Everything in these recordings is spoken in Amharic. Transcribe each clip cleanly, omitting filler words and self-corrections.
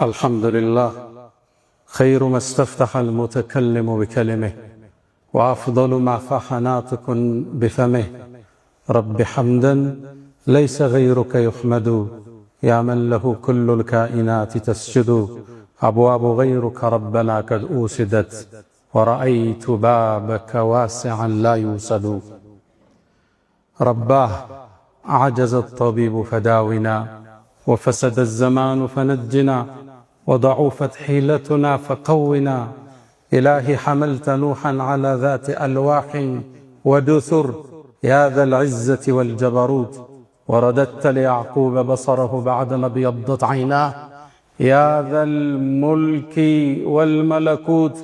الحمد لله خير ما استفتح المتكلم بكلمه، وأفضل ما فاح ناطق بفمه. رب حمدا ليس غيرك يحمد، يا من له كل الكائنات تسجد. أبواب غيرك ربنا قد أوسدت، ورأيت بابك واسعا لا يوسد. رباه عجز الطبيب فداونا، وفسد الزمان فنجنا، وضعفت حيلتنا فقونا. إلهي حملت نوحا على ذات ألواح ودثر، يا ذا العزة والجبروت. ورددت ليعقوب بصره بعدما ابيضت عيناه، يا ذا الملك والملكوت.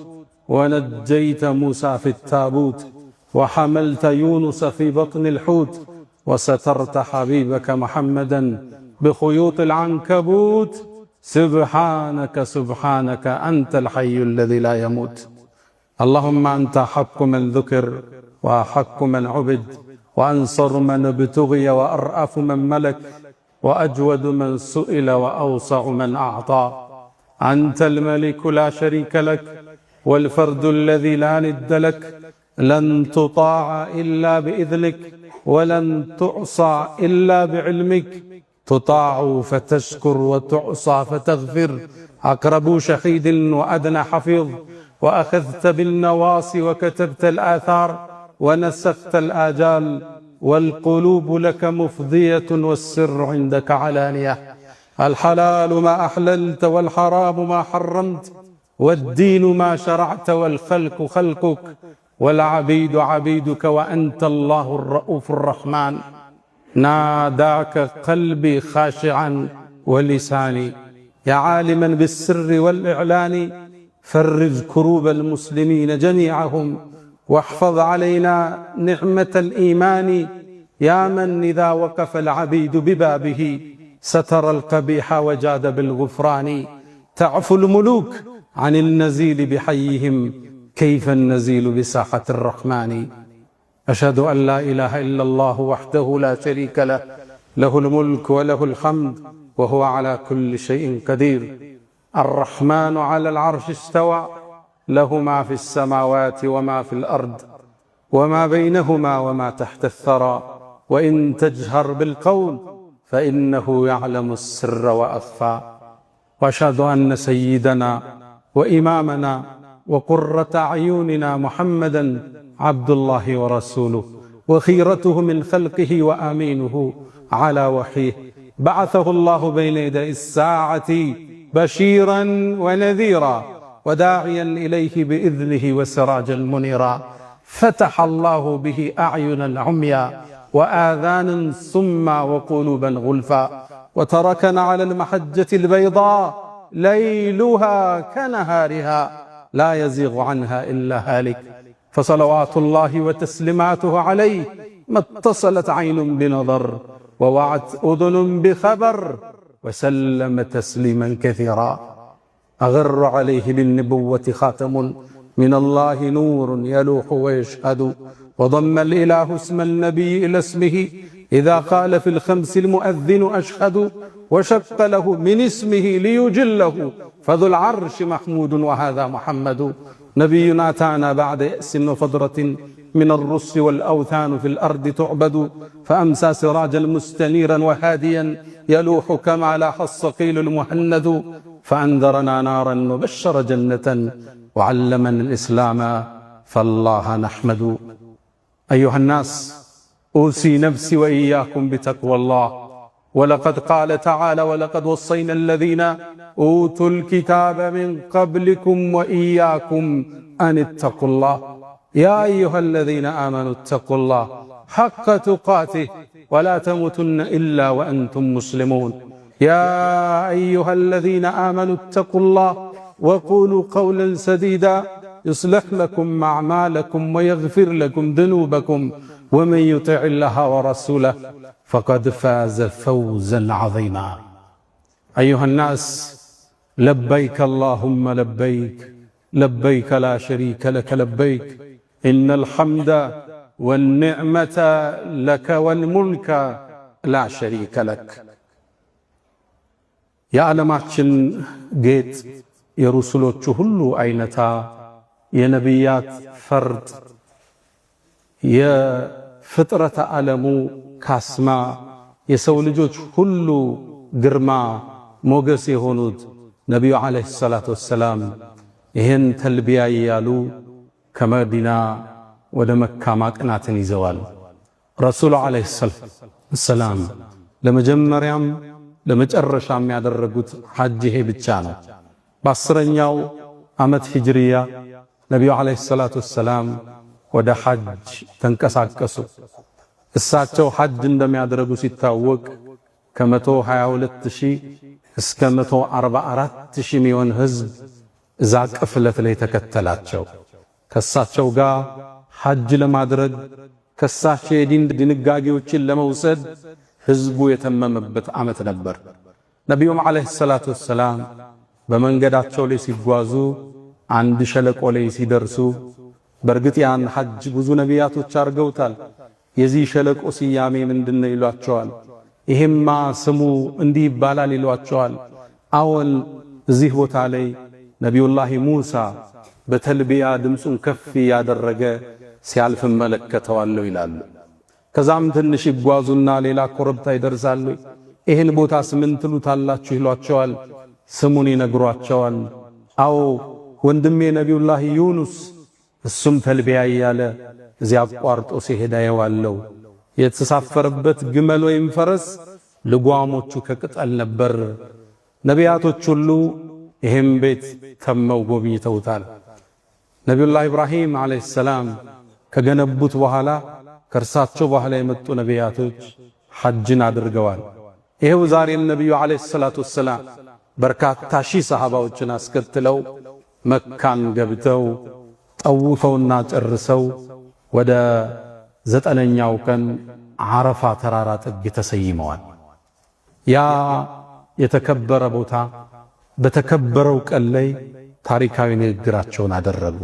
ونجيت موسى في التابوت، وحملت يونس في بطن الحوت. وسترت حبيبك محمدا بخيوط العنكبوت. سبحانك سبحانك أنت الحي الذي لا يموت. اللهم أنت أحق من ذكر، وأحق من عبد، وأنصر من ابتغي، وأرأف من ملك، وأجود من سئل، وأوسع من أعطى. أنت الملك لا شريك لك، والفرد الذي لا ند لك. لن تطاع إلا بإذنك، ولن تعصى إلا بعلمك. تطاع فتشكر، وتعصى فتغفر. أقرب شهيد وأدنى حفيظ، وأخذت بالنواصي وكتبت الآثار، ونسخت الآجال. والقلوب لك مفضية، والسر عندك علانية. الحلال ما أحللت، والحرام ما حرمت، والدين ما شرعت، والخلق خلقك، والعبيد عبيدك، وأنت الله الرؤوف الرحمن. ناداك قلبي خاشعا ولساني، يا عالما بالسر والإعلان. فرج كروب المسلمين جميعهم، واحفظ علينا نعمة الإيمان. يا من إذا وقف العبيد ببابه ستر القبيح وجاد بالغفران. تعفو الملوك عن النزيل بحيهم، كيف النزيل بساحة الرحمن. أشهد أن لا إله إلا الله وحده لا شريك له، له الملك وله الحمد، وهو على كل شيء قدير. الرحمن على العرش استوى، له ما في السماوات وما في الأرض، وما بينهما وما تحت الثرى. وإن تجهر بالقول فإنه يعلم السر وأخفى. وأشهد أن سيدنا وإمامنا وقرة أعيننا محمدا عبد الله ورسوله، وخيرته من خلقه، وأمينه على وحيه. بعثه الله بين يدي الساعة بشيرا ونذيرا، وداعيا إليه بإذنه وسراجا منيرا. فتح الله به أعينا عميا، وآذانا صما، وقلوبا غلفا. وتركنا على المحجة البيضاء ليلها كنهارها، لا يزيغ عنها إلا هالك. فصلوات الله وتسليماته عليه، ما اتصلت عين بنظر، ووعت أذن بخبر، وسلم تسليما كثيرا. أغر عليه بالنبوة خاتم من الله، نور يلوح ويشهد. وضم الإله اسم النبي إلى اسمه، إذا قال في الخمس المؤذن أشهد. وشق له من اسمه ليجله، فذو العرش محمود وهذا محمد. نبينا أتانا بعد يأس وفضرة من الرس، والأوثان في الأرض تعبد. فأمسى سراجا مستنيرا وهاديا، يلوح كما لاح الصقيل المهند. فأنذرنا نارا وبشر جنة، وعلمنا الإسلام فالله نحمد. أيها الناس، أوصي نفسي وإياكم بتقوى الله. ولقد قال تعالى: ولقد وصينا الذين أوتوا الكتاب من قبلكم وإياكم أن اتقوا الله. يا أيها الذين آمنوا اتقوا الله حق تقاته، ولا تموتن إلا وأنتم مسلمون. يا أيها الذين آمنوا اتقوا الله وقولوا قولا سديدا، يصلح لكم أعمالكم ويغفر لكم ذنوبكم، ومن يطع الله ورسوله فقد فاز فوزا عظيما. أيها الناس، لبيك اللهم لبيك، لبيك لا شريك لك لبيك. إن الحمد والنعمة لك، والملك لا شريك لك. የዓለማችን ጌጥ የሩሱሎቹ ሁሉ አይነታ የነቢያት ፈርጥ የፍጥረተ ዓለሙ ካስማ የሰው ልጆች ሁሉ ግርማ ሞገስ የሆኑት ነቢዩ ዓለይሂ ሰላቱ ወሰላም ይህን ተልቢያ እያሉ ከመዲና ወደ መካ ማቅናትን ይዘዋል። ረሱሉ ዓለይሂ ሰላም ለመጀመሪያም ለመጨረሻም ያደረጉት ሐጅ ይሄ ብቻ ነው። በ10ኛው ዓመት ሂጅሪያ ነቢዩ ዓለይሂ ሰላቱ ወሰላም ወደ ሐጅ ተንቀሳቀሱ። እሳቸው ሐጅ እንደሚያደርጉ ሲታወቅ ከ122,000 እስከ 144,000 ሚሊዮን ህዝብ እዛ ቅፍለት ላይ ተከተላቸው። ከሳቸው ጋር ሐጅ ለማድረግ ከሳቸው የዲን ድንጋጌዎችን ለመውሰድ ህዝቡ የተመመበት ዓመት ነበር። ነቢዩም ዓለይሂ ሰላቱ ወሰላም በመንገዳቸው ላይ ሲጓዙ አንድ ሸለቆ ላይ ሲደርሱ በእርግጥ ያን ሐጅ ብዙ ነቢያቶች አድርገውታል። የዚህ ሸለቆ ስያሜ ምንድነው ይሏቸዋል። ይሄማ ስሙ እንዲህ ይባላል ይሏቸዋል። አወል እዚህ ቦታ ላይ ነቢዩላህ ሙሳ በተልቢያ ድምፁን ከፍ ያደረገ ሲያልፍ መለከተዋለሁ ይላሉ። ከዛም ትንሽ ይጓዙና ሌላ ኮረብታ ይደርሳሉ። ይሄን ቦታ ስምን ትሉታላችሁ ይሏቸዋል። ስሙን ይነግሯቸዋል። አዎ ወንድሜ ነቢዩላህ ዩኑስ እሱም ተልቢያ እያለ እዚያ አቋርጦ ሲሄድ አየዋለሁ። የተሳፈረበት ግመል ወይም ፈረስ ልጓሞቹ ከቅጠል ነበር። ነቢያቶች ሁሉ ይህም ቤት ተመው ጎብኝተውታል። ነቢዩላህ ኢብራሂም ዓለይሂ ሰላም ከገነቡት በኋላ ከእርሳቸው በኋላ የመጡ ነቢያቶች ሐጅን አድርገዋል። ይሄው ዛሬም ነቢዩ ዓለይሂ ሰላቱ ወሰላም በርካታ ሺህ ሰሃባዎችን አስከትለው መካን ገብተው ጠውፈውና ጨርሰው ወደ 9ኛው ቀን ዓረፋ ተራራ ጥግ ተሰይመዋል። ያ የተከበረ ቦታ በተከበረው ቀን ላይ ታሪካዊ ንግግራቸውን አደረጉ።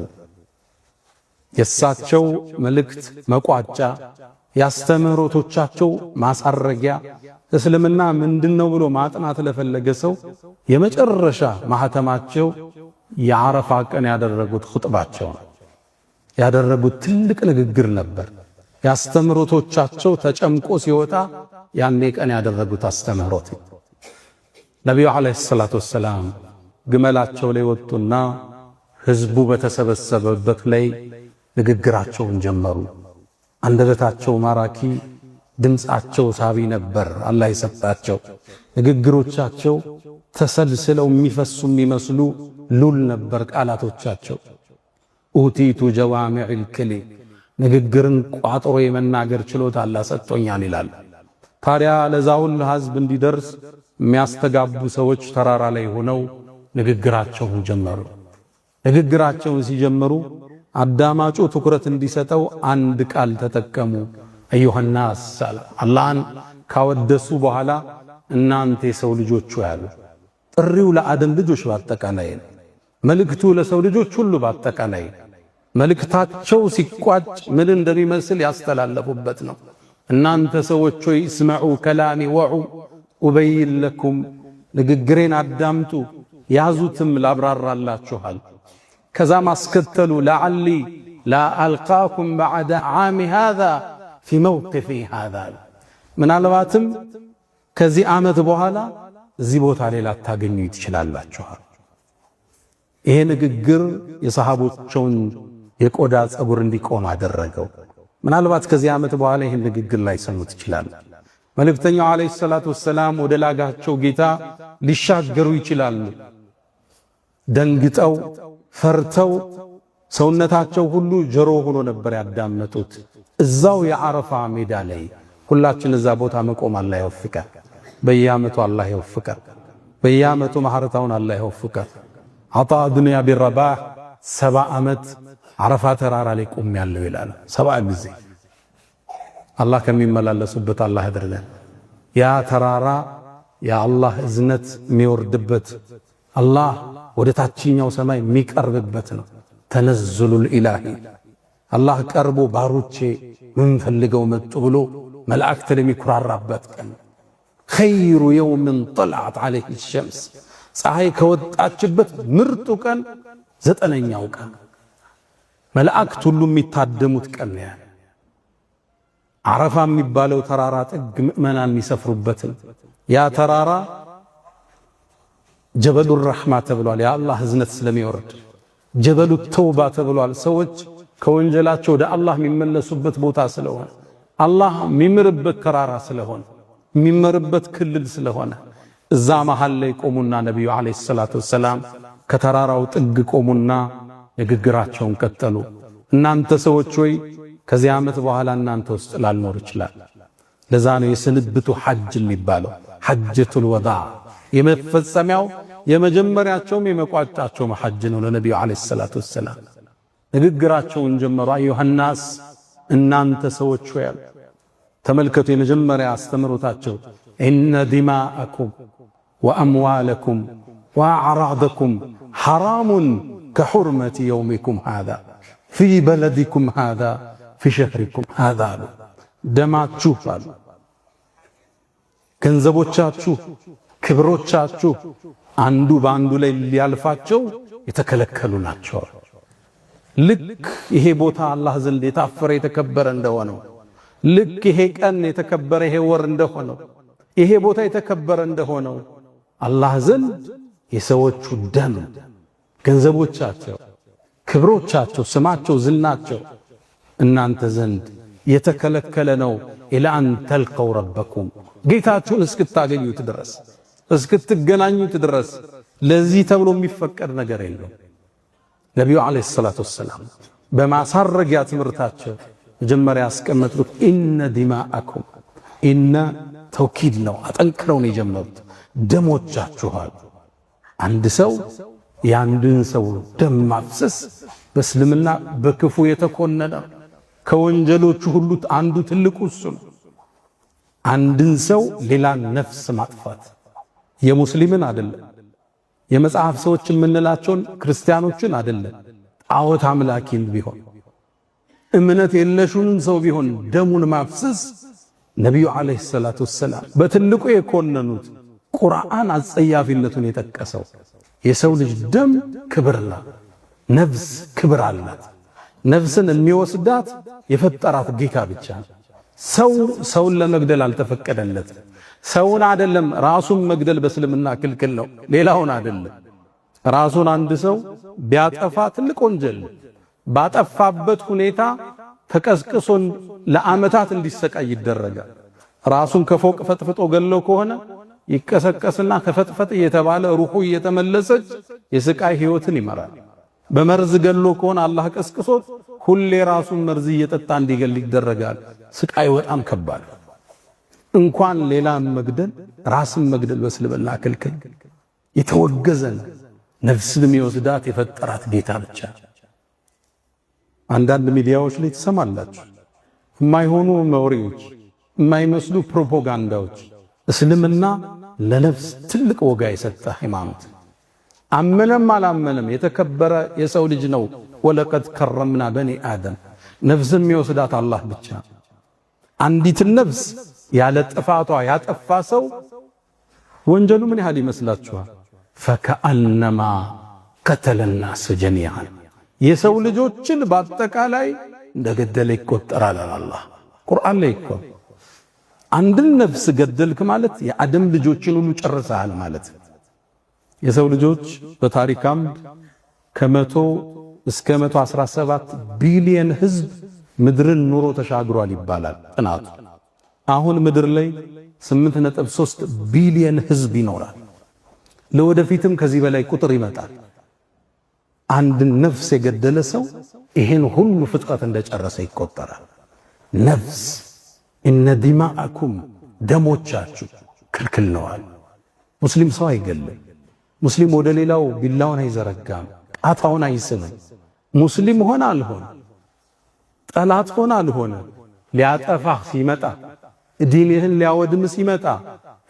የእሳቸው መልእክት መቋጫ፣ ያስተምህሮቶቻቸው ማሳረጊያ፣ እስልምና ምንድነው ብሎ ማጥናት ለፈለገ ሰው የመጨረሻ ማህተማቸው የዓረፋ ቀን ያደረጉት ኹጥባቸው ነው። ያደረጉት ትልቅ ንግግር ነበር። ያስተምህሮቶቻቸው ተጨምቆ ሲወጣ ያኔ ቀን ያደረጉት አስተምህሮት ነቢዩ ዓለይሂ ሰላቱ ወሰላም ግመላቸው ላይ ወጡና ህዝቡ በተሰበሰበበት ላይ ንግግራቸውን ጀመሩ። አንደበታቸው ማራኪ፣ ድምፃቸው ሳቢ ነበር። አላህ የሰጣቸው ንግግሮቻቸው ተሰልስለው የሚፈሱ የሚመስሉ ሉል ነበር ቃላቶቻቸው። ኡቲቱ ጀዋሚዕል ከሊም ንግግርን ቋጥሮ የመናገር ችሎታ አላህ ሰጥቶኛል ይላል። ታዲያ ለዛውን ህዝብ እንዲደርስ የሚያስተጋቡ ሰዎች ተራራ ላይ ሆነው ንግግራቸውን ጀመሩ። ንግግራቸውን ሲጀምሩ አዳማጩ ትኩረት እንዲሰጠው አንድ ቃል ተጠቀሙ። አዩሃናስ አላህን ካወደሱ በኋላ እናንተ የሰው ልጆች ያሉ ጥሪው ለአደም ልጆች ባጠቃላይ መልእክቱ ለሰው ልጆች ሁሉ ባጠቃላይ መልእክታቸው ሲቋጭ ምን እንደሚመስል ያስተላለፉበት ነው። እናንተ ሰዎች ሆይ እስመዑ ከላሚ ወዑ ኡበይን ለኩም ንግግሬን አዳምጡ ያዙትም ላብራራላችኋል። ከዛም አስከተሉ ለዓሊ ላ አልቃኩም በዕደ ዓሚ ሃዛ ፊ መውቅፊ ሃዛ ምናልባትም ከዚህ ዓመት በኋላ እዚህ ቦታ ላይ ላታገኙ ትችላላችኋል። ይሄ ንግግር የሰሃቦቹን የቆዳ ጸጉር እንዲቆም አደረገው። ምናልባት ከዚህ ዓመት በኋላ ይሄን ንግግር ላይ ሰሙት ይችላል። መልእክተኛው ዓለይሂ ሰላቱ ወሰላም ወደ ላጋቸው ጌታ ሊሻገሩ ይችላሉ። ደንግጠው ፈርተው ሰውነታቸው ሁሉ ጀሮ ሆኖ ነበር ያዳመጡት። እዛው የዓረፋ ሜዳ ላይ ሁላችን እዛ ቦታ መቆም አላህ ይወፍቀን። በየዓመቱ አላህ ይወፍቀን። በየዓመቱ ማህረታውን አላህ ይወፍቀን። አጣ ዱንያ ቢረባህ 70 ዓመት ዓረፋ ተራራ ላይ ቆም ያለው ይላል። 70 ጊዜ አላህ ከሚመላለሱበት አላህ ያድርገን። ያ ተራራ የአላህ እዝነት የሚወርድበት አላህ ወደ ታችኛው ሰማይ የሚቀርብበት ነው። ተነዝሉል ኢላሂ አላህ ቀርቦ ባሮቼ ምን ፈልገው መጡ ብሎ መላእክት ለሚኩራራበት ቀን خير يوم طلعت عليه الشمس ፀሐይ ከወጣችበት ምርጡ ቀን ዘጠነኛው ቀን መላእክት ሁሉ የሚታደሙት ቀን ነው። አረፋ የሚባለው ተራራ ጥግ ምእመናን የሚሰፍሩበት ያ ተራራ ጀበሉ ረህማ ተብሏል። የአላህ ህዝነት ስለሚወርድ ጀበሉ ተውባ ተብሏል። ሰዎች ከወንጀላቸው ወደ አላህ የሚመለሱበት ቦታ ስለሆነ አላህ የሚምርበት ተራራ ስለሆነ የሚመርበት ክልል ስለሆነ እዛ መሃል ላይ ቆሙና ነብዩ አለይሂ ሰላቱ ወሰላም ከተራራው ጥግ ቆሙና ንግግራቸውን ቀጠሉ። እናንተ ሰዎች ሆይ ከዚህ ዓመት በኋላ እናንተ ውስጥ ላልኖር ይችላል። ለዛ ነው የስንብቱ ሐጅ የሚባለው ሐጀቱል ወዳዕ የመፈጸሚያው የመጀመሪያቸውም የመቋጫቸውም ሐጅ ነው። ለነብዩ አለይሂ ሰላቱ ወሰላም ንግግራቸውን ጀመሩ። አዩሃናስ እናንተ ሰዎች ሆይ ተመልከቱ፣ የመጀመሪያ አስተምሮታቸው ኢነ ዲማአኩም ወአምዋለኩም ወአዕራደኩም ሐራሙን ከሑርመቲ የውሚኩም ሃዛ ፊ በለዲኩም ሃዛ ፊ ሸህሪኩም ሃዛ አሉ። ደማችሁ አሉ፣ ገንዘቦቻችሁ፣ ክብሮቻችሁ አንዱ በአንዱ ላይ ሊያልፋቸው የተከለከሉ ናቸው። ልክ ይሄ ቦታ አላህ ዘንድ የታፈረ የተከበረ እንደሆነው ልክ ይሄ ቀን የተከበረ ይሄ ወር እንደሆነው ይሄ ቦታ የተከበረ እንደሆነው አላህ ዘንድ የሰዎቹ ደም፣ ገንዘቦቻቸው፣ ክብሮቻቸው፣ ስማቸው፣ ዝናቸው እናንተ ዘንድ የተከለከለ ነው። ኢላ አን ተልቀው ረበኩም ጌታችሁን እስክታገኙት ድረስ እስክትገናኙት ድረስ ለዚህ ተብሎ የሚፈቀድ ነገር የለም። ነቢዩ አለይሂ ሰላቱ ወሰላም በማሳረጊያ ትምህርታቸው መጀመሪያ ያስቀመጡት ኢነ ዲማአኩም ኢነ ተውኪድ ነው። አጠንክረው ነው የጀመሩት። ደሞቻችኋል። አንድ ሰው የአንድን ሰው ደም ማፍሰስ በእስልምና በክፉ የተኮነነ ከወንጀሎቹ ሁሉ አንዱ ትልቁ እሱ ነው። አንድን ሰው ሌላ ነፍስ ማጥፋት የሙስሊምን አይደለም፣ የመጽሐፍ ሰዎች የምንላቸውን ክርስቲያኖችን አይደለም፣ ጣዖት አምላኪን ቢሆን እምነት የለሹን ሰው ቢሆን ደሙን ማፍሰስ ነቢዩ አለይሂ ሰላቱ ወሰላም በትልቁ የኮነኑት ቁርአን አጸያፊነቱን የጠቀሰው የሰው ልጅ ደም ክብር ነው። ነፍስ ክብር አላት። ነፍስን የሚወስዳት የፈጠራት ጌታ ብቻ። ሰውን ለመግደል አልተፈቀደለትም። ሰውን አይደለም ራሱን መግደል በእስልምና ክልክል ነው፣ ሌላውን አይደለም። ራሱን አንድ ሰው ቢያጠፋ ትልቅ ወንጀል ባጠፋበት ሁኔታ ተቀስቅሶ ለዓመታት እንዲሰቃይ ይደረጋል። ራሱን ከፎቅ ፈጥፍጦ ገለው ከሆነ ይቀሰቀስና ከፈጥፈጥ እየተባለ ሩሑ እየተመለሰች የስቃይ ህይወትን ይመራል። በመርዝ ገሎ ከሆነ አላህ ቀስቅሶት ሁሌ ራሱን መርዝ እየጠጣ እንዲገል ይደረጋል። ስቃይ በጣም ከባድ። እንኳን ሌላን መግደል ራስን መግደል በእስልምና ክልክል የተወገዘ ነው። ነፍስን የሚወስዳት የፈጠራት ጌታ ብቻ። አንዳንድ ሚዲያዎች ላይ ትሰማላችሁ የማይሆኑ ወሬዎች፣ የማይመስሉ ፕሮፓጋንዳዎች። እስልምና ለነፍስ ትልቅ ወጋ የሰጠ ሃይማኖት፣ አመነም አላመነም የተከበረ የሰው ልጅ ነው። ወለቀድ ከረምና በኒ አደም። ነፍስን የሚወስዳት አላህ ብቻ። አንዲት ነፍስ ያለ ጥፋቷ ያጠፋ ሰው ወንጀሉ ምን ያህል ይመስላችኋል? ፈከአነማ ቀተለ ናስ ጀሚዓን፣ የሰው ልጆችን በአጠቃላይ እንደገደለ ይቆጠራል አላህ ቁርአን ላይ እኮ። አንድን ነፍስ ገደልክ ማለት የአደም ልጆችን ሁሉ ጨርሰሃል ማለት። የሰው ልጆች በታሪክ አምድ ከ100 እስከ 117 ቢሊየን ህዝብ ምድርን ኑሮ ተሻግሯል ይባላል ጥናቱ። አሁን ምድር ላይ 8.3 ቢሊየን ህዝብ ይኖራል። ለወደፊትም ከዚህ በላይ ቁጥር ይመጣል። አንድ ነፍስ የገደለ ሰው ይሄን ሁሉ ፍጥረት እንደጨረሰ ይቆጠራል። ነፍስ እነ ዲማአኩም ደሞቻችሁ ክልክል ነዋል። ሙስሊም ሰው አይገልም። ሙስሊም ወደ ሌላው ቢላውን አይዘረጋም፣ ጣታውን አይስምም። ሙስሊም ሆነ አልሆነ፣ ጠላት ሆነ አልሆነ፣ ሊያጠፋህ ሲመጣ ዲንህን ሊያወድም ሲመጣ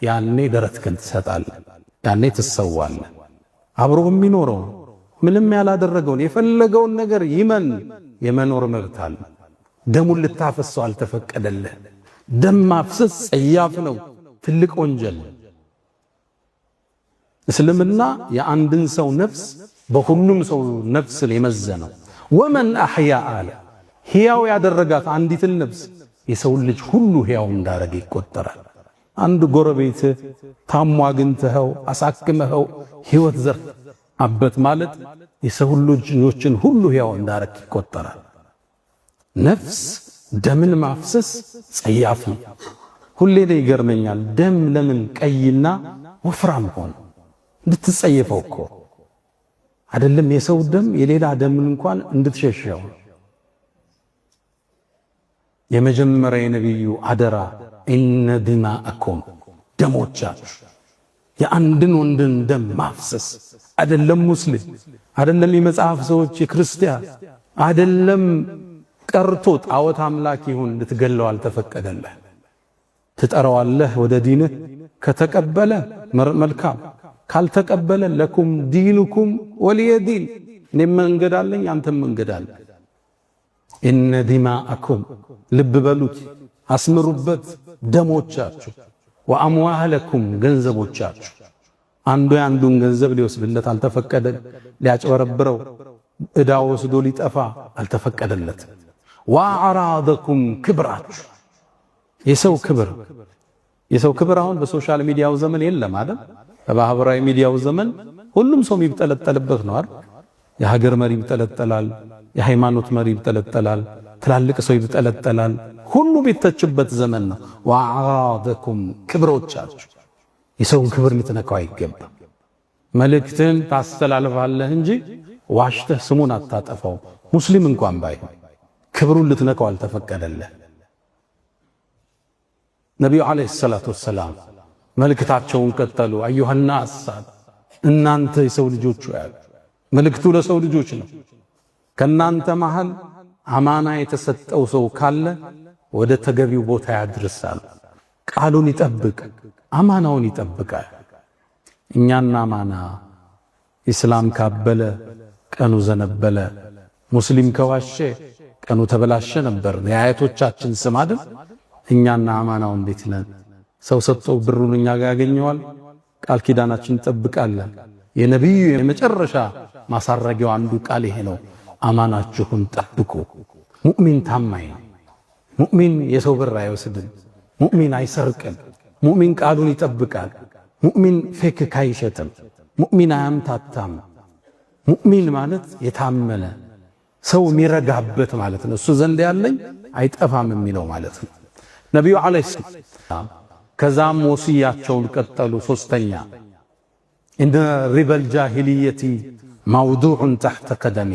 ያኔ ደረትህን ትሰጣለህ፣ ያኔ ትሰዋለህ። አብሮ የሚኖረው ምንም ያላደረገውን የፈለገውን ነገር ይመን የመኖር መብት አለ። ደሙን ልታፈሰው አልተፈቀደልህ። ደም ማፍሰስ ጸያፍ ነው። ትልቅ ወንጀል። እስልምና የአንድን ሰው ነፍስ በሁሉም ሰው ነፍስ የመዘነው። ወመን አህያ አለ ሕያው ያደረጋት አንዲትን ነፍስ የሰው ልጅ ሁሉ ሕያው እንዳረገ ይቆጠራል። አንድ ጎረቤት ታሞ አግኝተኸው አሳክመኸው ሕይወት ዘርአበት ማለት የሰው ልጆችን ሁሉ ሕያው እንዳረግ ይቆጠራል። ነፍስ ደምን ማፍሰስ ጸያፊ። ሁሌ ላይ ይገርመኛል። ደም ለምን ቀይና ወፍራም ሆነ? እንድትጸየፈው እኮ አይደለም። የሰው ደም የሌላ ደምን እንኳን እንድትሸሸው። የመጀመሪያ የነብዩ አደራ ኢነ ዲማአኩም ደሞቻችሁ የአንድን ወንድን ደም ማፍሰስ አይደለም። ሙስሊም አይደለም፣ የመጽሐፍ ሰዎች የክርስቲያን አይደለም ቀርቶ ጣዖት አምላክ ይሁን ልትገለው አልተፈቀደልህ። ትጠራዋለህ ወደ ዲንህ፣ ከተቀበለ መልካም፣ ካልተቀበለ ለኩም ዲኑኩም ወሊየ ዲን። እኔም መንገድ አለኝ አንተም መንገድ አለ። ኢነ ዲማአኩም ልብ በሉት፣ አስምሩበት። ደሞቻችሁ ወአምዋለኩም ገንዘቦቻችሁ። አንዱ የአንዱን ገንዘብ ሊወስድለት አልተፈቀደም። ሊያጭበረብረው ዕዳ ወስዶ ሊጠፋ አልተፈቀደለትም። ወአዕራደኩም ክብራችሁ የሰው ክብር አሁን በሶሻል ሚዲያው ዘመን የለም አይደል? በማህበራዊ ሚዲያው ዘመን ሁሉም ሰው የሚጠለጠልበት ነው አይደል? የሀገር መሪ ይጠለጠላል፣ የሃይማኖት መሪ ይጠለጠላል፣ ትላልቅ ሰው ይጠለጠላል። ሁሉ ቢተችበት ዘመን ነው። ወአዕራደኩም ክብሮቻችሁ የሰውን ክብር ልትነካው አይገባም። መልእክትን ታስተላልፋለህ እንጂ ዋሽተህ ስሙን አታጠፋው። ሙስሊም እንኳን ባይሆን ክብሩን ልትነካው አልተፈቀደልህ። ነቢዩ ዓለይሂ ሰላቱ ወሰላም መልእክታቸውን ቀጠሉ። አዩሃናስ እናንተ የሰው ልጆች ያሉ መልእክቱ ለሰው ልጆች ነው። ከናንተ መሃል አማና የተሰጠው ሰው ካለ ወደ ተገቢው ቦታ ያድርሳል። ቃሉን ይጠብቅ፣ አማናውን ይጠብቃል። እኛና አማና ኢስላም ካበለ ቀኑ ዘነበለ፣ ሙስሊም ከዋሸ ቀኑ ተበላሸ ነበር የአያቶቻችን ስም አይደል? እኛና አማናው እንዴት ነን? ሰው ሰጥቶ ብሩን እኛ ጋር ያገኘዋል። ቃል ኪዳናችን እንጠብቃለን። የነብዩ የመጨረሻ ማሳረጊያው አንዱ ቃል ይሄ ነው፣ አማናችሁን ጠብቁ። ሙእሚን ታማኝ ነው። ሙእሚን የሰው ብር አይወስድም። ሙእሚን አይሰርቅም። ሙእሚን ቃሉን ይጠብቃል። ሙእሚን ፌክ አይሸጥም። ሙእሚን አያምታታም። ሙእሚን ማለት የታመነ ሰው የሚረጋበት ማለት ነው። እሱ ዘንድ ያለኝ አይጠፋም የሚለው ማለት ነው። ነቢዩ ዓለይሂ ሰላም ከዛም ወሲያቸውን ቀጠሉ። ሶስተኛ ኢነ ሪበል ጃሂልየቲ መውዱዑን ተሕተ ቀደሚ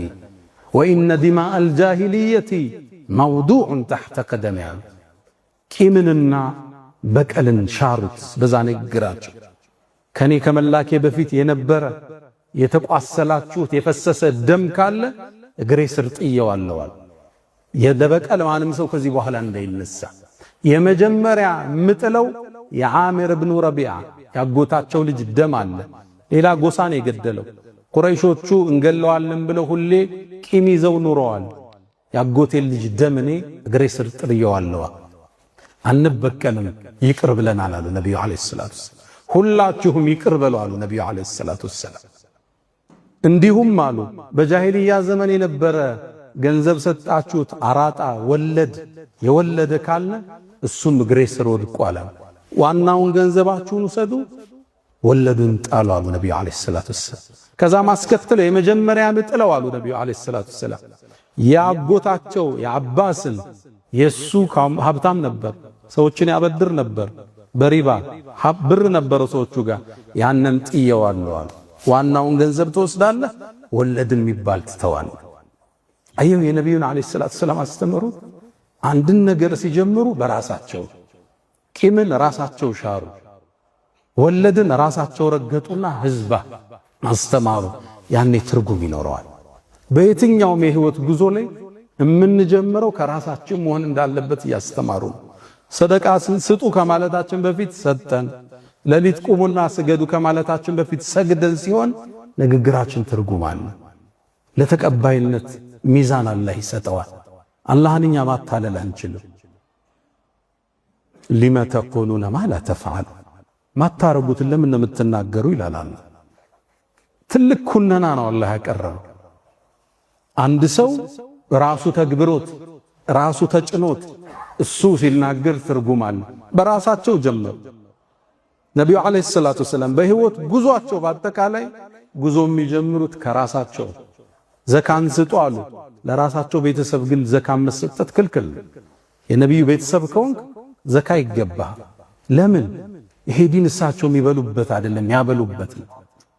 ወኢነ ዲማአል ጃሂልየቲ መውዱዑን ተሕተ ቀደሚ። ቂምንና በቀልን ሻሩት። በዛ ንግግራቸው ከኔ ከመላኬ በፊት የነበረ የተቋሰላችሁት የፈሰሰ ደም ካለ እግሬ ስር ጥየዋለዋል። ለበቀል ማንም ሰው ከዚህ በኋላ እንዳይነሳ የመጀመሪያ ምጥለው የዓሚር ብኑ ረቢዓ ያጎታቸው ልጅ ደም አለ። ሌላ ጎሳን የገደለው ቁረይሾቹ እንገለዋለን ብለው ሁሌ ቂም ይዘው ኑረዋል። ያጎቴ ልጅ ደም እኔ እግሬ ስር ጥየዋለዋ። አንበቀልም ይቅር ብለናል አሉ ነብዩ አለይሂ ሰላቱ ወሰላም። ሁላችሁም ይቅር በሉ አሉ ነብዩ አለይሂ ሰላቱ ወሰላም። እንዲሁም አሉ በጃሂልያ ዘመን የነበረ ገንዘብ ሰጣችሁት አራጣ ወለድ የወለደ ካለ እሱም እግሬ ስር ወድቋል። ዋናውን ገንዘባችሁን ውሰዱ፣ ወለዱን ጣሉ አሉ ነብዩ አለይሂ ሰላቱ ወሰላም። ከዛ ማስከተለው የመጀመሪያ ምጥለው አሉ ነብዩ አለይሂ ሰላቱ ወሰላም ያጎታቸው የአባስን የሱ ሀብታም ነበር፣ ሰዎችን ያበድር ነበር፣ በሪባ ብር ነበረው ሰዎቹ ጋር። ያንን ጥየዋለሁ አሉ። ዋናውን ገንዘብ ትወስዳለህ፣ ወለድን የሚባል ትተዋል። አየው የነቢዩን አለይሂ ሰላቱ ወሰላም አስተምሩ። አንድን ነገር ሲጀምሩ በራሳቸው ቂምን ራሳቸው ሻሩ፣ ወለድን ራሳቸው ረገጡና ህዝባ አስተማሩ። ያኔ ትርጉም ይኖረዋል። በየትኛውም የህይወት ጉዞ ላይ የምንጀምረው ከራሳችን መሆን እንዳለበት እያስተማሩ ነው። ሰደቃ ስጡ ከማለታችን በፊት ሰጠን፣ ሌሊት ቁሙና ስገዱ ከማለታችን በፊት ሰግደን ሲሆን ንግግራችን ትርጉም አለ። ለተቀባይነት ሚዛን አላህ ይሰጠዋል። አላህን እኛ ማታለል አንችልም። ሊመ ተቁሉነ ማ ላ ተፍዐሉ ማታረጉትን ለምን ነው የምትናገሩ ይላል። ትልቅ ኩነና ነው አላህ ያቀረበው። አንድ ሰው ራሱ ተግብሮት ራሱ ተጭኖት እሱ ሲናገር ትርጉም አለ። በራሳቸው ጀመሩ። ነብዩ አለይሂ ሰላቱ ወሰለም በህይወት ጉዟቸው በአጠቃላይ ጉዞ የሚጀምሩት ከራሳቸው ዘካን ስጡ አሉ። ለራሳቸው ቤተሰብ ግን ዘካን መስጠት ክልክል። የነብዩ ቤተሰብ ከሆንክ ዘካ ይገባ። ለምን? ይሄ ዲን እሳቸው የሚበሉበት አይደለም ያበሉበት ነው።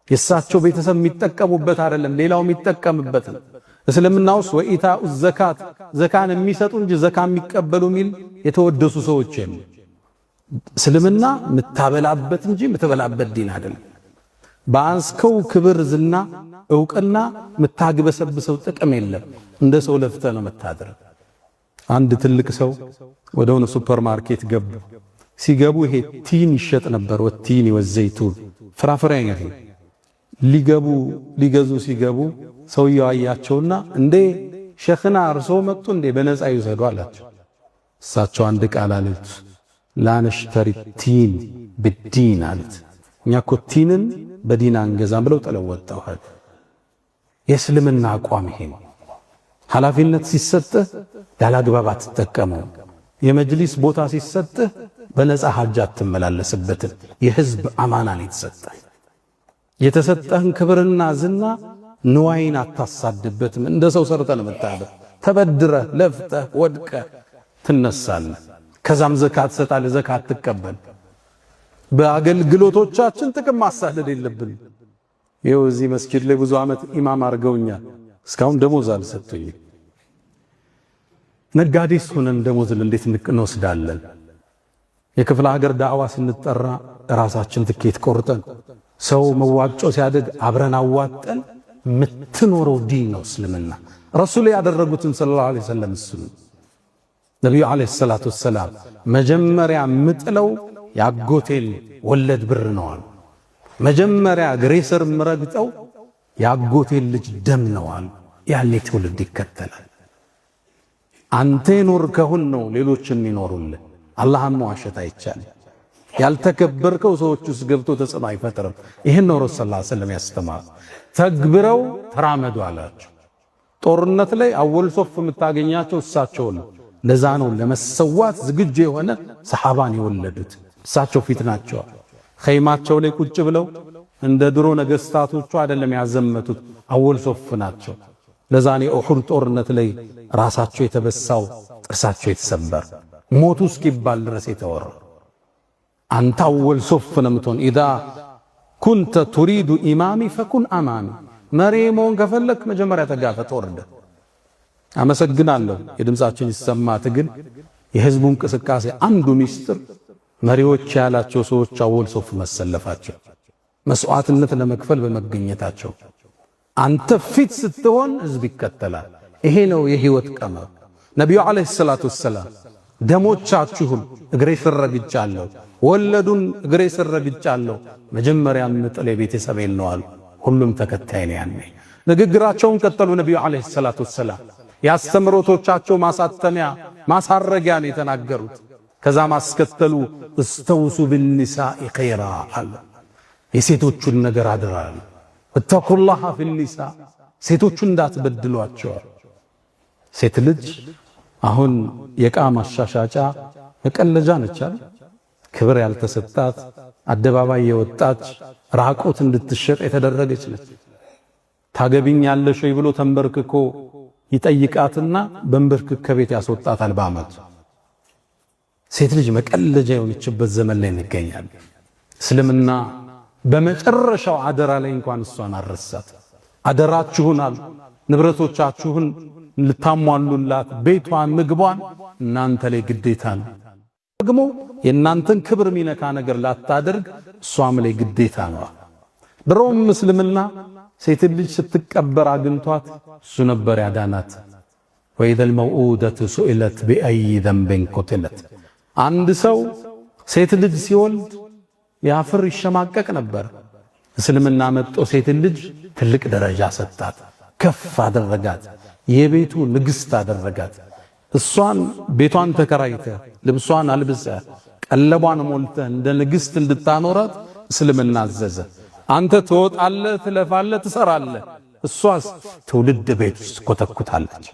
የእሳቸው ቤተሰብ የሚጠቀሙበት አይደለም ሌላው የሚጠቀምበት ነው። እስልምና ውስጥ ወኢታኡ ዘካት ዘካን የሚሰጡ እንጂ ዘካ የሚቀበሉ ሚል የተወደሱ ሰዎች የለም። እስልምና ምታበላበት እንጂ ምትበላበት ዲን አይደለም። በአንስከው ክብር ዝና ዕውቅና ምታግበሰብሰው ጥቅም የለም። እንደ ሰው ለፍተ ነው መታደር። አንድ ትልቅ ሰው ወደሆነ ሱፐርማርኬት ገቡ። ሲገቡ ይሄ ቲን ይሸጥ ነበር። ወቲኒ ወዘይቱን ፍራፍሬ አይነት ሊገዙ ሲገቡ ሰውየው አያቸውና እንዴ ሸኽና እርሶ መጡ እንዴ በነፃ ይውሰዱ አላቸው። እሳቸው አንድ ቃል አሉት፣ ላነሽተሪ ቲን ብዲን አሉት። እኛ እኮ ቲንን በዲን አንገዛም ብለው ተለወጠው። የእስልምና አቋም ይሄ ነው። ኃላፊነት ሲሰጥህ ያላግባብ አትጠቀመው። የመጅሊስ ቦታ ሲሰጥህ በነፃ ሐጅ አትመላለስበትም። የህዝብ አማና ነው የተሰጠህ። የተሰጠህን ክብርና ዝና ንዋይን አታሳድበትም። እንደ ሰው ሰርተህ ነው የምታደር። ተበድረህ ለፍተህ ወድቀህ ትነሳለህ። ከዛም ዘካት ትሰጣለህ። ዘካት ትቀበል። በአገልግሎቶቻችን ጥቅም ማሳደድ የለብን። ይኸው እዚህ መስጊድ ላይ ብዙ ዓመት ኢማም አድርገውኛል። እስካሁን ደሞዝ አልሰጡኝም። ነጋዴስ ሆነን ደሞዝ እንዴት እንወስዳለን? የክፍለ ሀገር ዳዕዋ ስንጠራ ራሳችን ትኬት ቆርጠን ሰው መዋጮ ሲያደግ አብረን አዋጠን ምትኖረው ዲን ነው እስልምና። ረሱል ያደረጉትን ሰለላሁ ዐለይሂ ወሰለም እሱ ነብዩ ዐለይሂ ሰላቱ ወሰላም መጀመሪያ ምጥለው ያጎቴል ወለድ ብር ነው አሉ። መጀመሪያ ግሬሰር ምረግጠው ያጎቴል ልጅ ደም ነው አሉ። ያኔ ትውልድ ይከተላል። አንተ የኖርከውን ነው ሌሎችን ይኖሩልህ። አላህን መዋሸት አይቻልም። ያልተከበርከው ሰዎች ውስጥ ገብቶ ተጽዕኖ አይፈጥርም። ይህን ነው ረሱል ሰለላሁ ዐለይሂ ወሰለም ያስተማሩ። ተግብረው ተራመዱ አላቸው። ጦርነት ላይ አወል ሶፍ የምታገኛቸው እሳቸው ነው። ለዛ ነው ለመሰዋት ዝግጁ የሆነ ሰሃባን የወለዱት እሳቸው ፊት ናቸው። ኸይማቸው ላይ ቁጭ ብለው እንደ ድሮ ነገስታቶቹ አይደለም ያዘመቱት፣ አወል ሶፍ ናቸው። ለዛ ነው ኡሁድ ጦርነት ላይ ራሳቸው የተበሳው ጥርሳቸው የተሰበር ሞቱ እስኪባል ድረስ የተወራ። አንተ አወል ሶፍ ነው የምትሆን። ኢዛ ኩንተ ቱሪዱ ኢማሚ ፈኩን አማሚ። መሪ መሆን ከፈለክ መጀመሪያ ተጋፈጥ ወርደ። አመሰግናለሁ። የድምጻችን ይሰማ ትግል የህዝቡ እንቅስቃሴ አንዱ ሚስጥር መሪዎች ያላቸው ሰዎች አወል ሶፍ መሰለፋቸው፣ መስዋዕትነት ለመክፈል በመገኘታቸው። አንተ ፊት ስትሆን ህዝብ ይከተላል። ይሄ ነው የህይወት ቀመር። ነብዩ አለይሂ ሰላቱ ወሰላም ደሞቻችሁን እግሬ ስር ረግጫለሁ፣ ወለዱን እግሬ ስር ረግጫለሁ፣ መጀመሪያ ምጥል የቤተሰቤን ነው አሉ። ሁሉም ተከታይ ነው። ያኔ ንግግራቸውን ቀጠሉ። ነብዩ አለይሂ ሰላቱ ወሰላም ያስተምሮቶቻቸው ማሳተሚያ ማሳረጊያ ነው የተናገሩት። ከዛ ማስከተሉ እስተውሱ بالنساء خيرا አለ። የሴቶቹን ነገር አድራሉ። ወተቁላህ ፊልኒሳ ሴቶቹን እንዳትበድሏቸው። ሴት ልጅ አሁን የቃ ማሻሻጫ መቀለጃ ነች። ክብር ያልተሰጣት አደባባይ የወጣች ራቆት እንድትሸጥ የተደረገች ነች። ታገቢኛለሽ ወይ ብሎ ተንበርክኮ ይጠይቃትና በእንብርክክ ከቤት ያስወጣታል በአመቱ። ሴት ልጅ መቀለጃ የሆነችበት ዘመን ላይ እንገኛለን። እስልምና በመጨረሻው አደራ ላይ እንኳን እሷን አረሳት። አደራችሁን አሉ ንብረቶቻችሁን ልታሟሉላት ቤቷን ምግቧን እናንተ ላይ ግዴታ ነው። ደግሞ የእናንተን ክብር ሚነካ ነገር ላታደርግ እሷም ላይ ግዴታ ነው። ድሮም እስልምና ሴት ልጅ ስትቀበር አግኝቷት እሱ ነበር ያዳናት። ወኢዘል መውኡደቱ ሱኢለት ቢአይ ዘንብን ቁትለት። አንድ ሰው ሴት ልጅ ሲወልድ ያፍር ይሸማቀቅ ነበር። እስልምና መጥቶ ሴት ልጅ ትልቅ ደረጃ ሰጣት፣ ከፍ አደረጋት፣ የቤቱ ንግስት አደረጋት። እሷን ቤቷን ተከራይተ ልብሷን አልብሰ ቀለቧን ሞልተህ እንደ ንግስት እንድታኖራት እስልምና አዘዘ። አንተ ትወጣለህ፣ ትለፋለህ፣ ትሰራለህ፣ እሷስ ትውልድ ቤት ውስጥ ኮተኩታለች።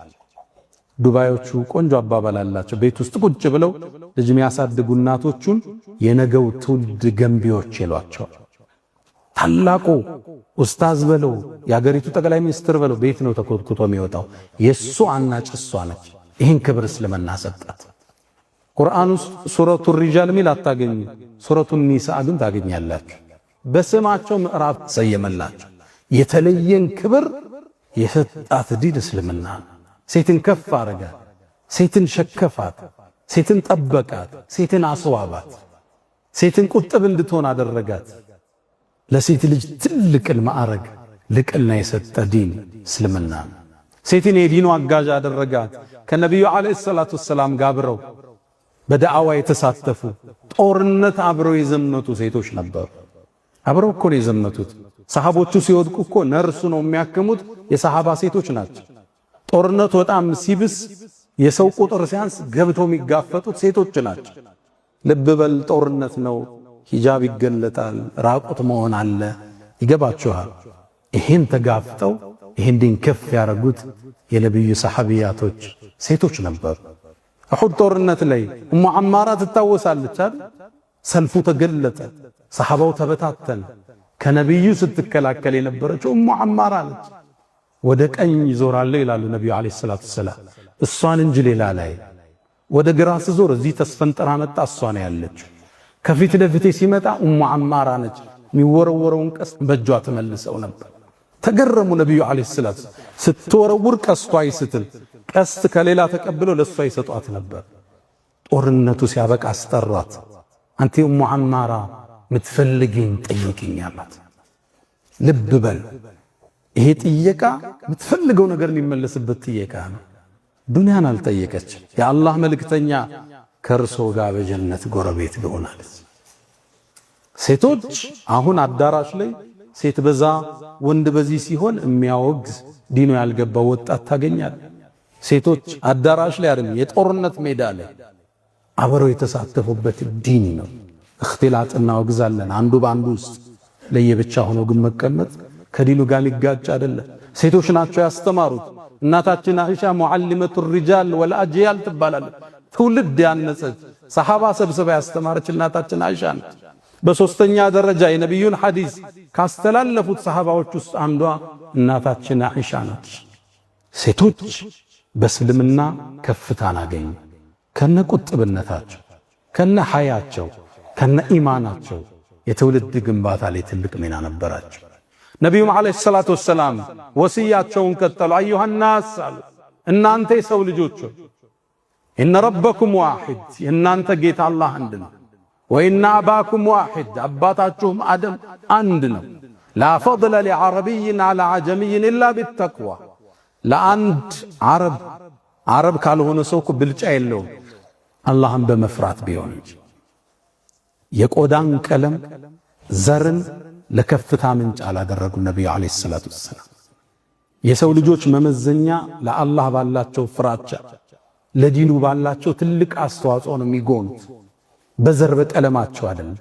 ዱባዮቹ ቆንጆ አባባል አላቸው። ቤት ውስጥ ቁጭ ብለው ልጅ የሚያሳድጉ እናቶቹን የነገው ትውልድ ገንቢዎች ይሏቸዋል። ታላቁ ኡስታዝ በለው የአገሪቱ ጠቅላይ ሚኒስትር በለው ቤት ነው ተኮትኩቶ የሚወጣው። የሱ አናጭ እሷ ነች። ይህን ክብር እስልምና ሰጣት። ቁርአን ውስጥ ሱረቱ ሪጃል ሚል አታገኙ፣ ሱረቱ ኒሳ ግን ታገኛላችሁ። በስማቸው ምዕራፍ ሰየመላቸው። የተለየን ክብር የሰጣት ዲን እስልምና። ሴትን ከፍ አረጋት፣ ሴትን ሸከፋት፣ ሴትን ጠበቃት፣ ሴትን አስዋባት፣ ሴትን ቁጥብ እንድትሆን አደረጋት። ለሴት ልጅ ትልቅን ማዕረግ ልቅና የሰጠ ዲን እስልምና። ሴትን የዲኑ አጋዥ አደረጋት። ከነቢዩ ዓለይሂ ሰላቱ ወሰላም ጋር አብረው በዳዕዋ የተሳተፉ ጦርነት አብረው የዘመቱ ሴቶች ነበሩ። አብረው እኮ ነው የዘመቱት። ሰሃቦቹ ሲወድቁ እኮ ነርሱ ነው የሚያክሙት የሰሃባ ሴቶች ናቸው። ጦርነቱ በጣም ሲብስ የሰው ቁጥር ሲያንስ ገብተው የሚጋፈጡት ሴቶች ናቸው። ልብ በል ጦርነት ነው፣ ሂጃብ ይገለጣል፣ ራቁት መሆን አለ። ይገባችኋል? ይሄን ተጋፍጠው ይሄን ዲን ከፍ ያረጉት የነብዩ ሰሐቢያቶች ሴቶች ነበሩ። እሁድ ጦርነት ላይ ኡሙ አማራ ትታወሳለች አይደል? ሰልፉ ተገለጠ፣ ሰሐባው ተበታተነ። ከነብዩ ስትከላከል የነበረችው ኡሙ አማራ ነች። ወደ ቀኝ ይዞራለሁ ይላሉ ነብዩ አለይሂ ሰላቱ ሰላም፣ እሷን እንጂ ሌላ ላይ። ወደ ግራ ስዞር እዚህ ተስፈንጠራ መጣ፣ እሷ ነው ያለችው። ከፊት ለፊቴ ሲመጣ ኡሙ አማራ ነች። የሚወረወረውን ቀስት በእጇ ተመልሰው ነበር። ተገረሙ ነብዩ አለይሂ ሰላቱ። ስትወረውር ቀስቷ ይስትል፣ ቀስት ከሌላ ተቀብለው ለሷ ይሰጧት ነበር። ጦርነቱ ሲያበቃ አስጠሯት። አንቲ ኡሙ አማራ ምትፈልጊኝ ጠይቂኝ አላት። ልብ በል ይሄ ጥየቃ ምትፈልገው ነገር የሚመለስበት ጥየቃ ነው። ዱንያን አልጠየቀች። የአላህ መልእክተኛ ከእርሶ ጋር በጀነት ጎረቤት ልሆናለች። ሴቶች አሁን አዳራሽ ላይ ሴት በዛ ወንድ በዚህ ሲሆን የሚያወግዝ ዲኑ ያልገባው ወጣት ታገኛል። ሴቶች አዳራሽ ላይ አይደለም የጦርነት ሜዳ ላይ አብረው የተሳተፉበት ዲን ነው። እክትላጥ እናወግዛለን። አንዱ በአንዱ ውስጥ ለየብቻ ሆኖ ግን መቀመጥ ከዲኑ ጋር ሊጋጭ አይደለም። ሴቶች ናቸው ያስተማሩት። እናታችን አይሻ ሙዓሊመቱ ሪጃል ወልአጅያል ትባላለች። ትውልድ ያነጸች ሰሃባ ሰብስባ ያስተማረች እናታችን አይሻ ነች። በሶስተኛ ደረጃ የነብዩን ሐዲስ ካስተላለፉት ሰሃባዎች ውስጥ አንዷ እናታችን አይሻ ነች። ሴቶች በእስልምና ከፍታን አገኙ። ከነ ቁጥብነታቸው፣ ከነ ሐያቸው፣ ከነ ኢማናቸው የትውልድ ግንባታ ላይ ትልቅ ሚና ነበራቸው። ነቢዩም ዓለይሂ ሰላቱ ወሰላም ወሲያቸውን ቀጠሉ። አዩሃ ናስ አሉ፣ እናንተ የሰው ልጆች ኢነ ረበኩም ዋሂድ፣ የእናንተ ጌታ አላህ አንድ ነው። ወኢነ አባኩም ዋሂድ፣ አባታችሁም አደም አንድ ነው። ላ ፈድለ ሊዓረቢይን ዐላ ዐጀሚይን ኢላ ቢተቅዋ፣ ለአንድ ዓረብ ካልሆነ ሰው እኮ ብልጫ የለውም አላህን በመፍራት ቢሆን እንጂ። የቆዳን ቀለም ዘርን ለከፍታ ምንጭ አላደረጉ ነቢዩ ዓለይሂ ሰላቱ ወሰላም። የሰው ልጆች መመዘኛ ለአላህ ባላቸው ፍራቻ፣ ለዲኑ ባላቸው ትልቅ አስተዋጽኦ ነው የሚጎኑት። በዘር በቀለማቸው አይደለም።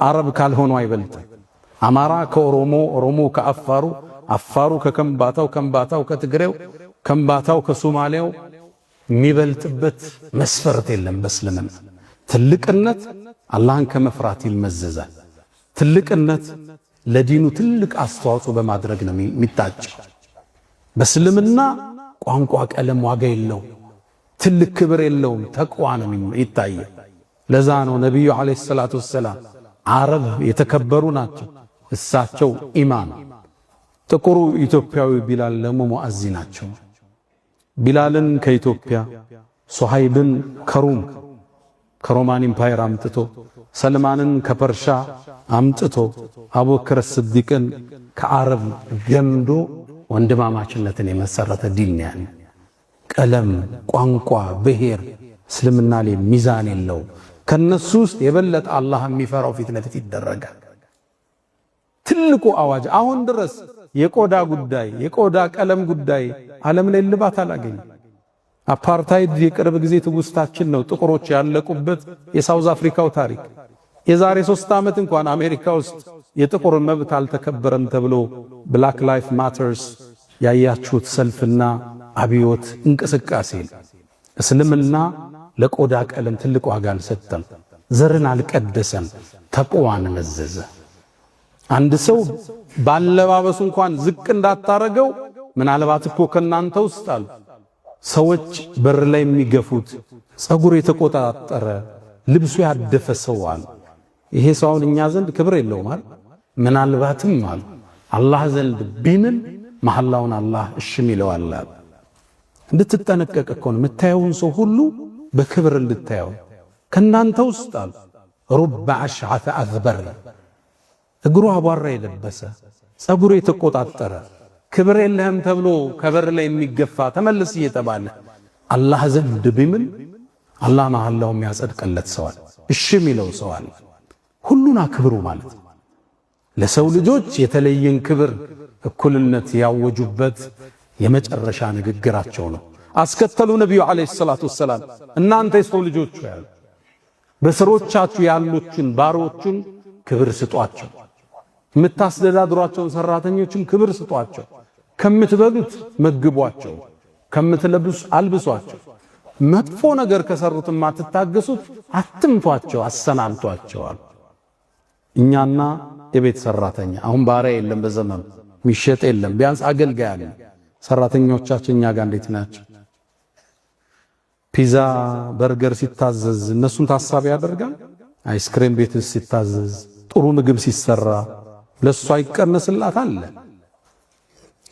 ዓረብ ካልሆኑ አይበልጥም። አማራ ከኦሮሞ፣ ኦሮሞ ከአፋሩ፣ አፋሩ ከከምባታው፣ ከምባታው ከትግሬው፣ ከምባታው ከሶማሌው የሚበልጥበት መስፈርት የለም። በእስልምና ትልቅነት አላህን ከመፍራት ይመዘዛል። ትልቅነት ለዲኑ ትልቅ አስተዋጽኦ በማድረግ ነው የሚታጨው። በእስልምና ቋንቋ፣ ቀለም ዋጋ የለው፣ ትልቅ ክብር የለውም። ተቅዋ ነው ይታየው። ለዛ ነው ነቢዩ ዓለይሂ ሰላቱ ወሰላም ዓረብ የተከበሩ ናቸው። እሳቸው ኢማም። ጥቁሩ ኢትዮጵያዊ ቢላል ደግሞ ሙአዚን ናቸው። ቢላልን ከኢትዮጵያ፣ ሱሃይብን ከሮማን ኢምፓየር አምጥቶ፣ ሰልማንን ከፐርሻ አምጥቶ፣ አቡበክር ስዲቅን ከዓረብ ገምዶ ወንድማማችነትን የመሰረተ ዲን ያለ ቀለም፣ ቋንቋ፣ ብሔር እስልምና ላይ ሚዛን የለው። ከነሱ ውስጥ የበለጠ አላህ የሚፈራው ፊት ለፊት ይደረጋል። ትልቁ አዋጅ አሁን ድረስ የቆዳ ጉዳይ፣ የቆዳ ቀለም ጉዳይ ዓለም ላይ ልባት አላገኘም። አፓርታይድ የቅርብ ጊዜ ትውስታችን ነው። ጥቁሮች ያለቁበት የሳውዝ አፍሪካው ታሪክ። የዛሬ 3 ዓመት እንኳን አሜሪካ ውስጥ የጥቁር መብት አልተከበረም ተብሎ ብላክ ላይፍ ማተርስ ያያችሁት ሰልፍና አብዮት እንቅስቃሴ። እስልምና ለቆዳ ቀለም ትልቅ ዋጋ አልሰጠም፣ ዘርን አልቀደሰም፣ ተቅዋን መዘዘ። አንድ ሰው ባለባበሱ እንኳን ዝቅ እንዳታረገው። ምናልባት እኮ ከናንተ ውስጥ አሉ ሰዎች በር ላይ የሚገፉት ጸጉር የተቆጣጠረ ልብሱ ያደፈ ሰው አለ። ይሄ ሰው እኛ ዘንድ ክብር የለውም አይደል? ምናልባትም አለ አላህ ዘንድ ቢምን መሐላውን አላህ እሽም ይለዋል። እንድትጠነቀቅ እኮ ነው የምታየውን ሰው ሁሉ በክብር እንድታየው። ከናንተ ውስጥ አሉ ሩበ አሽዓተ አዝበር፣ እግሩ አቧራ የለበሰ ጸጉሩ የተቆጣጠረ ክብር የለህም ተብሎ ከበር ላይ የሚገፋ ተመልስ እየተባለ አላህ ዘንድ ቢምን አላህ መሐላው የሚያጸድቅለት ሰው አለ፣ እሽም ይለው ሰው አለ። ሁሉን አክብሩ ማለት ለሰው ልጆች የተለየን ክብር እኩልነት ያወጁበት የመጨረሻ ንግግራቸው ነው። አስከተሉ ነብዩ አለይሂ ሰላቱ ወሰላም እናንተ የሰው ልጆች ያሉ በስሮቻችሁ ያሉትን ባሮችን ክብር ስጧቸው፣ የምታስተዳድሯቸውን ሰራተኞችን ክብር ስጧቸው፣ ከምትበሉት መግቧቸው፣ ከምትለብሱ አልብሷቸው፣ መጥፎ ነገር ከሰሩት ማትታገሱት አትምቷቸው፣ አሰናምቷቸዋል። እኛና የቤት ሰራተኛ አሁን ባሪያ የለም፣ በዘመኑ ሚሸጥ የለም፣ ቢያንስ አገልጋይ አለ። ሰራተኞቻችን እኛ ጋር እንዴት ናቸው? ፒዛ በርገር ሲታዘዝ እነሱን ታሳቢ ያደርጋል? አይስክሬም ቤት ሲታዘዝ ጥሩ ምግብ ሲሰራ ለሷ ይቀነስላት አለ።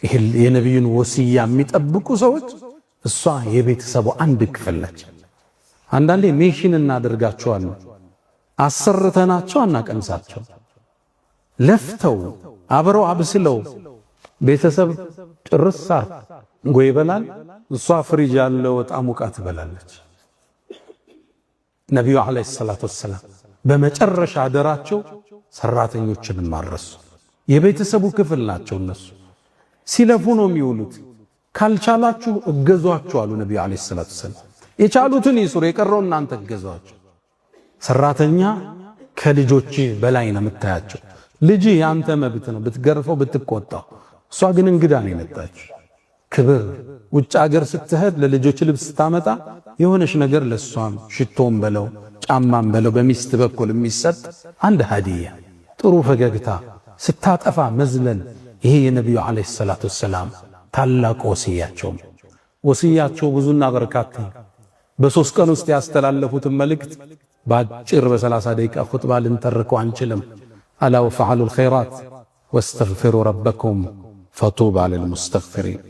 ይሄ የነብዩን ወሲያ የሚጠብቁ ሰዎች እሷ የቤተሰቡ አንድ ክፍል ነች። አንዳንዴ ሜሽን እናደርጋቸዋለን፣ አሰርተናቸው አናቀምሳቸው። ለፍተው አብረው አብስለው ቤተሰብ ጭርሳ ጎይ ይበላል፣ እሷ ፍሪጅ ያለው ወጣ ሙቃ ትበላለች። ነብዩ አለይሂ ሰላቱ ወሰላም በመጨረሻ አደራቸው ሰራተኞችን ማረሱ። የቤተሰቡ ክፍል ናቸው። እነሱ ሲለፉ ነው የሚውሉት። ካልቻላችሁ እገዟቸው አሉ ነብዩ አለይሂ ሰላቱ ወሰላም። የቻሉትን ይስሩ፣ የቀረው እናንተ እገዟቸው። ሰራተኛ ከልጆች በላይ ነው የምታያቸው። ልጅ ያንተ መብት ነው ብትገርፈው ብትቆጣው። እሷ ግን እንግዳ ነው የመጣችው። ክብር ውጭ አገር ስትሄድ ለልጆች ልብስ ስታመጣ የሆነች ነገር ለሷም ሽቶም በለው ጫማም በለው በሚስት በኩል የሚሰጥ አንድ ሀዲያ፣ ጥሩ ፈገግታ፣ ስታጠፋ መዝለል። ይሄ የነብዩ አለይሂ ሰላቱ ወሰላም ታላቅ ወሲያቸው ብዙና በርካታ። በ3 ቀን ውስጥ ያስተላለፉትን መልእክት ባጭር በ30 ደቂቃ ኹጥባ ልንተርከው አንችልም። አላ ወፈዐሉል ኸይራት ወስተግፊሩ ረበኩም ፈጡባ ሊልሙስተግፊሪን።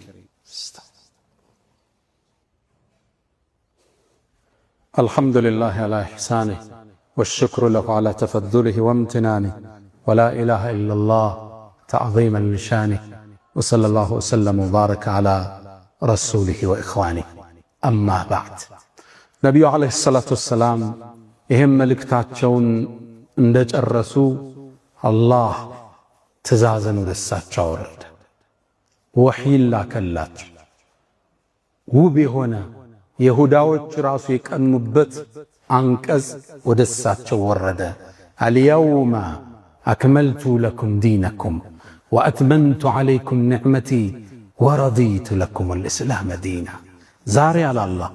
አልሐምዱሊላህ አላ ኢሕሳኒህ ወሽክሩ ለሁ አላ ተፈዱሊህ ወምትናኒህ ወላ ኢላሃ ኢለላህ ተዕዚመን ሊሻኒህ ወሰለላሁ ወሰለም ወባረከ አላ ረሱሊህ ወኢኽዋኒህ። አማ በዕድ ነቢዩ ዓለይሂ ሰላቱ ወሰላም ይህም መልእክታቸውን እንደጨረሱ አላህ ትእዛዝን ወደ እሳቸው አወረደ። ወሕይ ላከላቸው። ውብ የሆነ የሁዳዎች ራሱ የቀኑበት አንቀጽ ወደ እሳቸው ወረደ። አልየውመ አክመልቱ ለኩም ዲነኩም ወአትመምቱ ዓለይኩም ኒዕመቲ ወረዲቱ ለኩም አልእስላመ ዲና። ዛሬ አላህ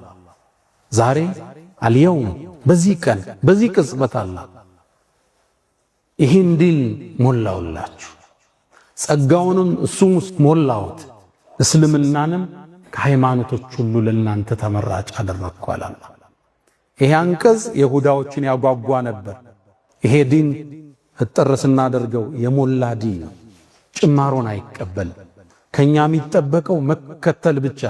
ዛሬ አልየውም በዚህ ቀን በዚህ ቅጽበት አላህ ይህን ዲን ሞላውላችሁ፣ ጸጋውንም እሱም ሞላውት፣ እስልምናንም ከሃይማኖቶች ሁሉ ለእናንተ ተመራጭ አደረግኩ አለ። ይሄ አንቀጽ የሁዳዎችን ያጓጓ ነበር። ይሄ ዲን እጥር ስናደርገው የሞላ ዲን ነው። ጭማሮን አይቀበልም። ከኛ የሚጠበቀው መከተል ብቻ።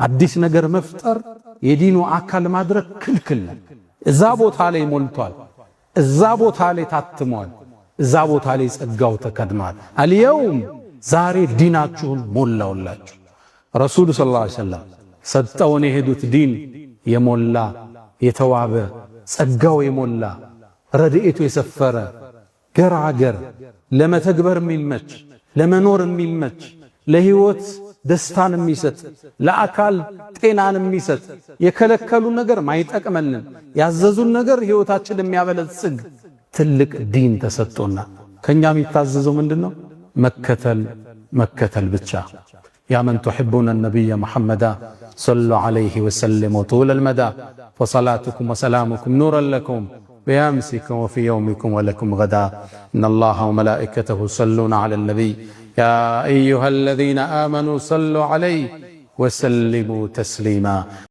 አዲስ ነገር መፍጠር የዲኑ አካል ማድረግ ክልክል ነው። እዛ ቦታ ላይ ሞልቷል፣ እዛ ቦታ ላይ ታትሟል፣ እዛ ቦታ ላይ ጸጋው ተከድኗል። አልየውም ዛሬ ዲናችሁን ሞላውላችሁ። ረሱሉ ሰለላሁ ዐለይሂ ወሰለም ሰጠውን የሄዱት ዲን የሞላ የተዋበ ጸጋው የሞላ ረድኤቱ የሰፈረ ገራገር ለመተግበር የሚመች ለመኖር የሚመች ለህይወት ደስታን የሚሰጥ ለአካል ጤናን የሚሰጥ የከለከሉ ነገር ማይጠቅመንን ያዘዙን ነገር ህይወታችን የሚያበለጽግ ትልቅ ዲን ተሰጥቶና ከኛ የሚታዘዘው ምንድነው? መከተል ብቻ። ያ መን تحبون النبي محمد صلوا عليه وسلموا طول المدى فصلاتكم وسلامكم نورا لكم بأمسكم وفي يومكم ولكم غدا إن الله وملائكته يصلون على النبي يا أيها الذين آمنوا صلوا عليه وسلموا تسليما.